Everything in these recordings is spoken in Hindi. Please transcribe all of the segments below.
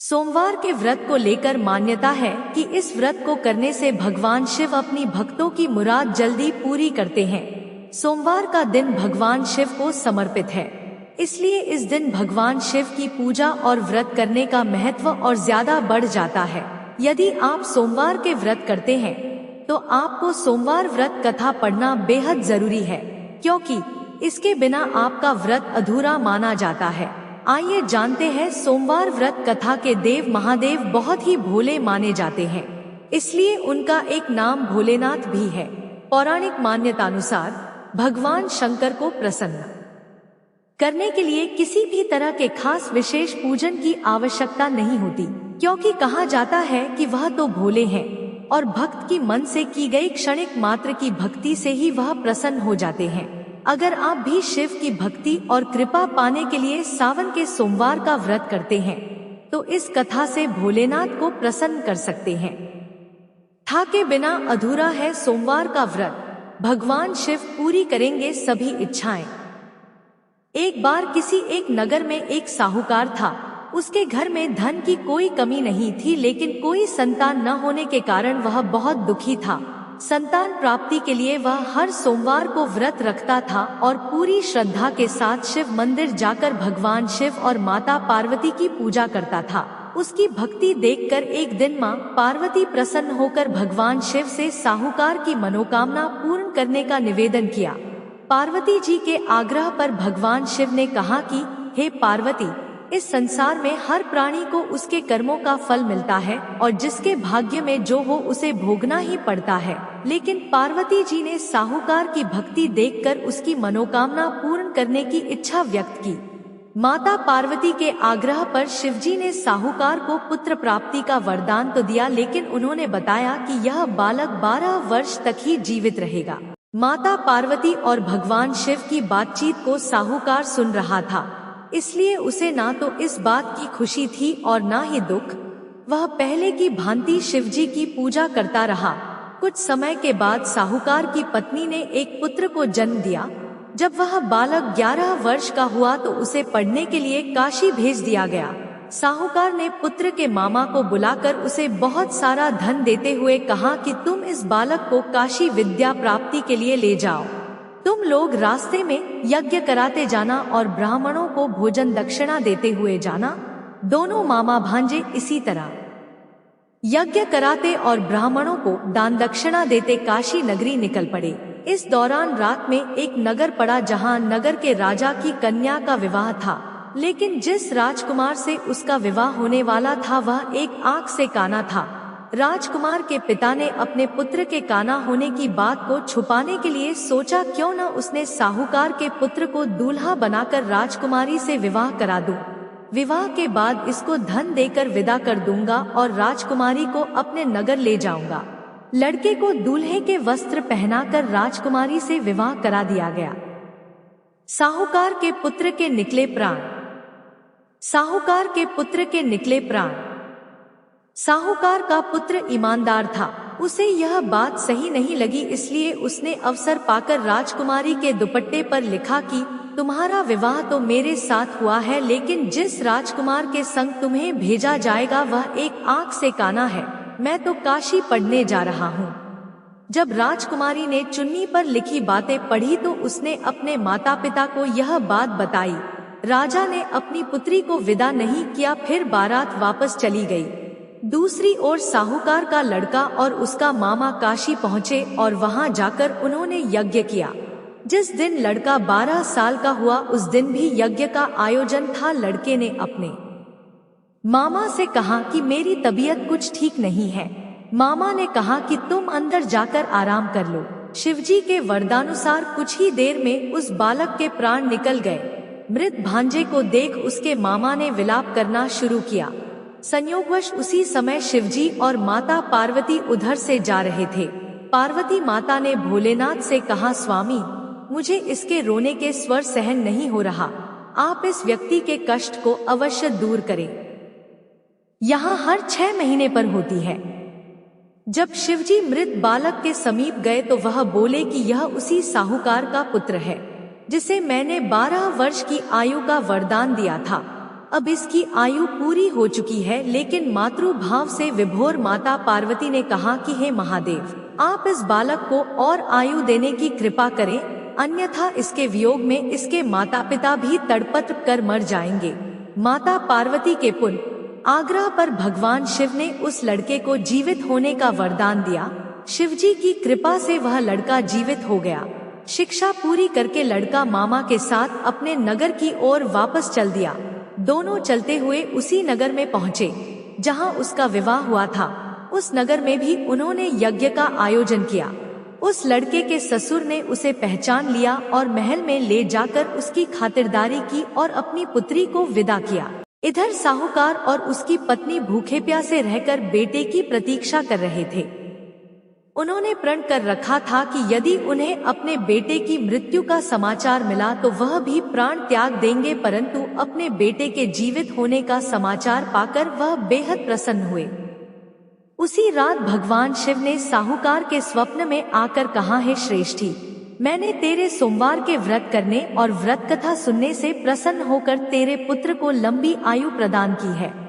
सोमवार के व्रत को लेकर मान्यता है कि इस व्रत को करने से भगवान शिव अपनी भक्तों की मुराद जल्दी पूरी करते हैं। सोमवार का दिन भगवान शिव को समर्पित है, इसलिए इस दिन भगवान शिव की पूजा और व्रत करने का महत्व और ज्यादा बढ़ जाता है। यदि आप सोमवार के व्रत करते हैं तो आपको सोमवार व्रत कथा पढ़ना बेहद जरूरी है, क्योंकि इसके बिना आपका व्रत अधूरा माना जाता है। आइए जानते हैं सोमवार व्रत कथा के देव महादेव बहुत ही भोले माने जाते हैं, इसलिए उनका एक नाम भोलेनाथ भी है। पौराणिक मान्यतानुसार भगवान शंकर को प्रसन्न करने के लिए किसी भी तरह के खास विशेष पूजन की आवश्यकता नहीं होती, क्योंकि कहा जाता है कि वह तो भोले हैं और भक्त की मन से की गई क्षणिक मात्र की भक्ति से ही वह प्रसन्न हो जाते हैं। अगर आप भी शिव की भक्ति और कृपा पाने के लिए सावन के सोमवार का व्रत करते हैं तो इस कथा से भोलेनाथ को प्रसन्न कर सकते हैं। था के बिना अधूरा है सोमवार का व्रत, भगवान शिव पूरी करेंगे सभी इच्छाएं। एक बार किसी एक नगर में एक साहूकार था। उसके घर में धन की कोई कमी नहीं थी, लेकिन कोई संतान न होने के कारण वह बहुत दुखी था। संतान प्राप्ति के लिए वह हर सोमवार को व्रत रखता था और पूरी श्रद्धा के साथ शिव मंदिर जाकर भगवान शिव और माता पार्वती की पूजा करता था। उसकी भक्ति देखकर एक दिन मां पार्वती प्रसन्न होकर भगवान शिव से साहूकार की मनोकामना पूर्ण करने का निवेदन किया। पार्वती जी के आग्रह पर भगवान शिव ने कहा कि हे पार्वती, इस संसार में हर प्राणी को उसके कर्मों का फल मिलता है और जिसके भाग्य में जो हो उसे भोगना ही पड़ता है। लेकिन पार्वती जी ने साहूकार की भक्ति देखकर उसकी मनोकामना पूर्ण करने की इच्छा व्यक्त की। माता पार्वती के आग्रह पर शिवजी ने साहूकार को पुत्र प्राप्ति का वरदान तो दिया, लेकिन उन्होंने बताया कि यह बालक 12 वर्ष तक ही जीवित रहेगा। माता पार्वती और भगवान शिव की बातचीत को साहूकार सुन रहा था, इसलिए उसे ना तो इस बात की खुशी थी और ना ही दुख। वह पहले की भांति शिवजी की पूजा करता रहा। कुछ समय के बाद साहूकार की पत्नी ने एक पुत्र को जन्म दिया। जब वह बालक 11 वर्ष का हुआ तो उसे पढ़ने के लिए काशी भेज दिया गया। साहूकार ने पुत्र के मामा को बुलाकर उसे बहुत सारा धन देते हुए कहा कि तुम इस बालक को काशी विद्या प्राप्ति के लिए ले जाओ। तुम लोग रास्ते में यज्ञ कराते जाना और ब्राह्मणों को भोजन दक्षिणा देते हुए जाना। दोनों मामा भांजे इसी तरह यज्ञ कराते और ब्राह्मणों को दान दक्षिणा देते काशी नगरी निकल पड़े। इस दौरान रात में एक नगर पड़ा जहां नगर के राजा की कन्या का विवाह था, लेकिन जिस राजकुमार से उसका विवाह होने वाला था वह एक आंख से काना था। राजकुमार के पिता ने अपने पुत्र के काना होने की बात को छुपाने के लिए सोचा क्यों न उसने साहूकार के पुत्र को दूल्हा बनाकर राजकुमारी से विवाह करा दूं। विवाह के बाद इसको धन देकर विदा कर दूंगा और राजकुमारी को अपने नगर ले जाऊंगा। लड़के को दूल्हे के वस्त्र पहनाकर राजकुमारी से विवाह करा दिया गया। साहूकार के पुत्र के निकले प्राण। साहूकार के पुत्र के निकले प्राण। साहूकार का पुत्र ईमानदार था। उसे यह बात सही नहीं लगी, इसलिए उसने अवसर पाकर राजकुमारी के दुपट्टे पर लिखा कि तुम्हारा विवाह तो मेरे साथ हुआ है, लेकिन जिस राजकुमार के संग तुम्हें भेजा जाएगा वह एक आंख से काना है। मैं तो काशी पढ़ने जा रहा हूँ। जब राजकुमारी ने चुन्नी पर लिखी बातें पढ़ी तो उसने अपने माता पिता को यह बात बताई। राजा ने अपनी पुत्री को विदा नहीं किया, फिर बारात वापस चली गई। दूसरी ओर साहूकार का लड़का और उसका मामा काशी पहुँचे और वहां जाकर उन्होंने यज्ञ किया। जिस दिन लड़का 12 साल का हुआ उस दिन भी यज्ञ का आयोजन था। लड़के ने अपने मामा से कहा कि मेरी तबीयत कुछ ठीक नहीं है। मामा ने कहा कि तुम अंदर जाकर आराम कर लो। शिवजी के वरदानुसार कुछ ही देर में उस बालक के प्राण निकल गए। मृत भांजे को देख उसके मामा ने विलाप करना शुरू किया। संयोगवश उसी समय शिवजी और माता पार्वती उधर से जा रहे थे। पार्वती माता ने भोलेनाथ से कहा, स्वामी, मुझे इसके रोने के स्वर सहन नहीं हो रहा। आप इस व्यक्ति के कष्ट को अवश्य दूर करें। यहाँ हर 6 महीने पर होती है। जब शिवजी मृत बालक के समीप गए तो वह बोले कि यह उसी साहूकार का पुत्र है जिसे मैंने 12 वर्ष की आयु का वरदान दिया था। अब इसकी आयु पूरी हो चुकी है, लेकिन मातृभाव से विभोर माता पार्वती ने कहा कि हे महादेव, आप इस बालक को और आयु देने की कृपा करें, अन्यथा इसके वियोग में इसके माता पिता भी तड़पत कर मर जाएंगे। माता पार्वती के पुण्य आग्रह पर भगवान शिव ने उस लड़के को जीवित होने का वरदान दिया। शिवजी की कृपा से वह लड़का जीवित हो गया। शिक्षा पूरी करके लड़का मामा के साथ अपने नगर की ओर वापस चल दिया। दोनों चलते हुए उसी नगर में पहुँचे जहाँ उसका विवाह हुआ था। उस नगर में भी उन्होंने यज्ञ का आयोजन किया। उस लड़के के ससुर ने उसे पहचान लिया और महल में ले जाकर उसकी खातिरदारी की और अपनी पुत्री को विदा किया। इधर साहूकार और उसकी पत्नी भूखे प्यासे रहकर बेटे की प्रतीक्षा कर रहे थे। उन्होंने प्रण कर रखा था कि यदि उन्हें अपने बेटे की मृत्यु का समाचार मिला तो वह भी प्राण त्याग देंगे, परंतु अपने बेटे के जीवित होने का समाचार पाकर वह बेहद प्रसन्न हुए। उसी रात भगवान शिव ने साहूकार के स्वप्न में आकर कहा, हे श्रेष्ठी, मैंने तेरे सोमवार के व्रत करने और व्रत कथा सुनने से प्रसन्न होकर तेरे पुत्र को लंबी आयु प्रदान की है।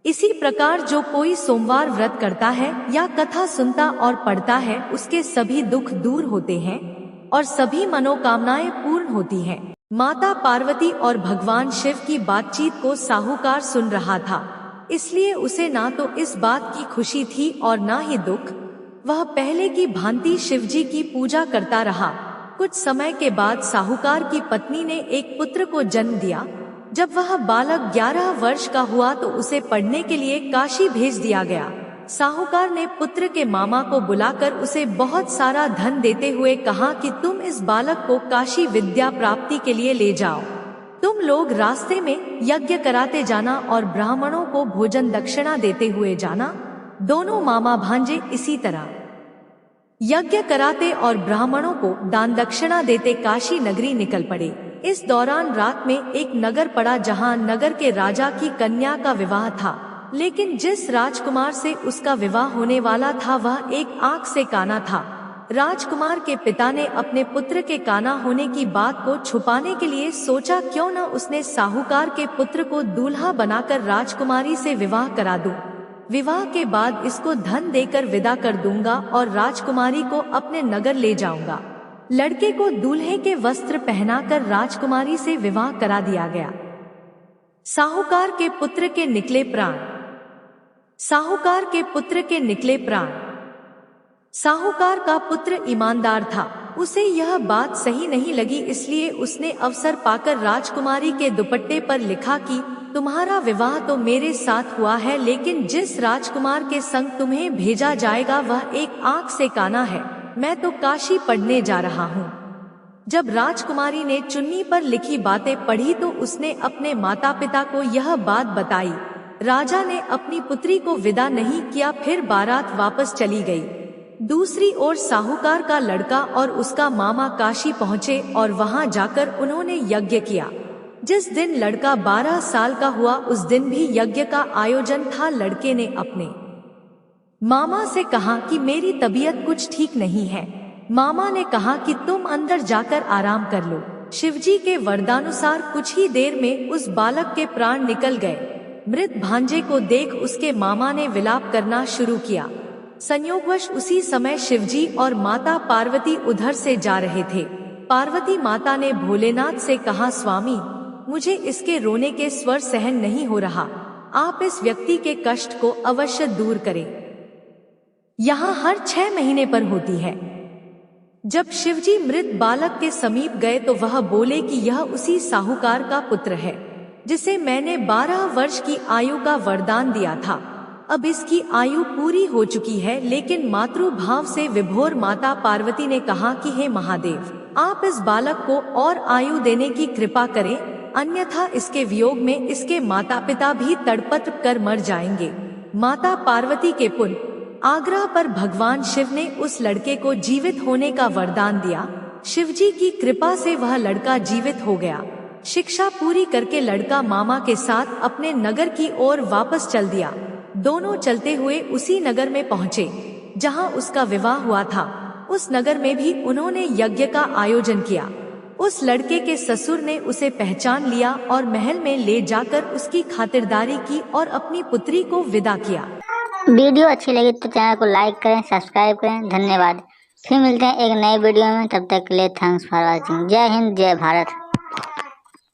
इसी प्रकार जो कोई सोमवार व्रत करता है या कथा सुनता और पढ़ता है, उसके सभी दुख दूर होते हैं और सभी मनोकामनाएं पूर्ण होती हैं। माता पार्वती और भगवान शिव की बातचीत को साहूकार सुन रहा था, इसलिए उसे ना तो इस बात की खुशी थी और ना ही दुख। वह पहले की भांति शिवजी की पूजा करता रहा। कुछ समय के बाद साहूकार की पत्नी ने एक पुत्र को जन्म दिया। जब वह बालक 11 वर्ष का हुआ तो उसे पढ़ने के लिए काशी भेज दिया गया। साहूकार ने पुत्र के मामा को बुलाकर उसे बहुत सारा धन देते हुए कहा कि तुम इस बालक को काशी विद्या प्राप्ति के लिए ले जाओ। तुम लोग रास्ते में यज्ञ कराते जाना और ब्राह्मणों को भोजन दक्षिणा देते हुए जाना। दोनों मामा भांजे इसी तरह यज्ञ कराते और ब्राह्मणों को दान दक्षिणा देते काशी नगरी निकल पड़े। इस दौरान रात में एक नगर पड़ा जहां नगर के राजा की कन्या का विवाह था, लेकिन जिस राजकुमार से उसका विवाह होने वाला था वह एक आंख से काना था। राजकुमार के पिता ने अपने पुत्र के काना होने की बात को छुपाने के लिए सोचा, क्यों न उसने साहूकार के पुत्र को दूल्हा बनाकर राजकुमारी से विवाह करा दूं। विवाह के बाद इसको धन देकर विदा कर दूंगा और राजकुमारी को अपने नगर ले जाऊंगा। लड़के को दूल्हे के वस्त्र पहनाकर राजकुमारी से विवाह करा दिया गया। साहूकार के पुत्र के निकले प्राण। साहूकार के पुत्र के निकले प्राण। साहूकार का पुत्र ईमानदार था। उसे यह बात सही नहीं लगी, इसलिए उसने अवसर पाकर राजकुमारी के दुपट्टे पर लिखा कि तुम्हारा विवाह तो मेरे साथ हुआ है, लेकिन जिस राजकुमार के संग तुम्हें भेजा जाएगा वह एक आंख से काना है। मैं तो काशी पढ़ने जा रहा हूँ। जब राजकुमारी ने चुन्नी पर लिखी बातें पढ़ी तो उसने अपने माता पिता को यह बात बताई। राजा ने अपनी पुत्री को विदा नहीं किया, फिर बारात वापस चली गई। दूसरी ओर साहूकार का लड़का और उसका मामा काशी पहुँचे और वहां जाकर उन्होंने यज्ञ किया। जिस दिन लड़का 12 साल का हुआ उस दिन भी यज्ञ का आयोजन था। लड़के ने अपने मामा से कहा कि मेरी तबीयत कुछ ठीक नहीं है। मामा ने कहा कि तुम अंदर जाकर आराम कर लो। शिवजी के वरदानुसार कुछ ही देर में उस बालक के प्राण निकल गए। मृत भांजे को देख उसके मामा ने विलाप करना शुरू किया। संयोगवश उसी समय शिवजी और माता पार्वती उधर से जा रहे थे। पार्वती माता ने भोलेनाथ से कहा, स्वामी, मुझे इसके रोने के स्वर सहन नहीं हो रहा। आप इस व्यक्ति के कष्ट को अवश्य दूर करें। यहाँ हर 6 महीने पर होती है। जब शिवजी मृत बालक के समीप गए तो वह बोले कि यह उसी साहूकार का पुत्र है जिसे मैंने 12 वर्ष की आयु का वरदान दिया था। अब इसकी आयु पूरी हो चुकी है, लेकिन मातृभाव से विभोर माता पार्वती ने कहा कि हे महादेव, आप इस बालक को और आयु देने की कृपा करें, अन्यथा इसके वियोग में इसके माता पिता भी तड़पत कर मर जाएंगे। माता पार्वती के पुण्य आग्रह पर भगवान शिव ने उस लड़के को जीवित होने का वरदान दिया। शिवजी की कृपा से वह लड़का जीवित हो गया। शिक्षा पूरी करके लड़का मामा के साथ अपने नगर की ओर वापस चल दिया। दोनों चलते हुए उसी नगर में पहुँचे जहाँ उसका विवाह हुआ था। उस नगर में भी उन्होंने यज्ञ का आयोजन किया। उस लड़के के ससुर ने उसे पहचान लिया और महल में ले जाकर उसकी खातिरदारी की और अपनी पुत्री को विदा किया। वीडियो अच्छी लगी तो चैनल को लाइक करें, सब्सक्राइब करें। धन्यवाद। फिर मिलते हैं एक नए वीडियो में, तब तक के लिए थैंक्स फॉर वॉचिंग। जय हिंद, जय भारत।